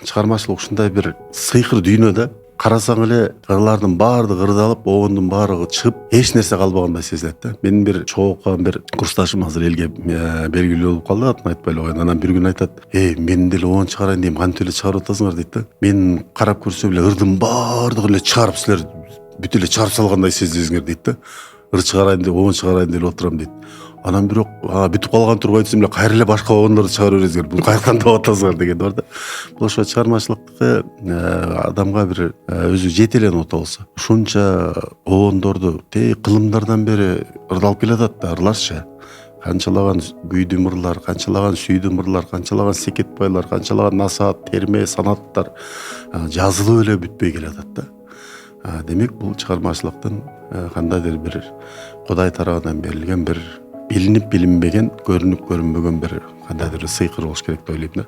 чыгармачылык ушундай бир сыйкыр дүйнө да. Карасаң эле ырлардын баардыгы ырдалып, обондун баардыгы чыгып, эч нерсе калбагандай сезилет да. Менин бир чогуу окуган бир курсташым азыр элге белгилүү болуп калды, атын айтпай эле коеюн. Анан бир күн айтат: мен деле обон чыгарайын дейм, кантип эле чыгарып атасыңар дейт да. Мен карап көрсөм эле ырдын баардыгын эле чыгарып, силер бүт эле чыгарып салгандай сездиңер дейт да. Ыр чыгарайын деп, обон чыгарайын деп отурам дейт. Анан бирок бүтүп калган турбай десем эле кайра эле башка обондорду чыгарып бересиңер. Бул каяктан таап атасыңар деген бар да. Бул ошо чыгармачылыкты адамга бир өзү жете эле нота болсо. Ушунча обондорду кылымдардан бери ырдалып келатат да ырларчы. Канчалаган күйдүм ырлар, канчалаган сүйдүм ырлар, канчалаган секетбайлар, канчалаган насаат, терме, санаттар жазылып эле бүтпөй келатат да. Демек бул чыгармачылыктын кандайдыр бир Кудай тарабынан берилген бир билинип билинбеген, көрүнүп көрүнбөгөн бир кандайдыр сыйкыр болуш керек деп ойлойм да.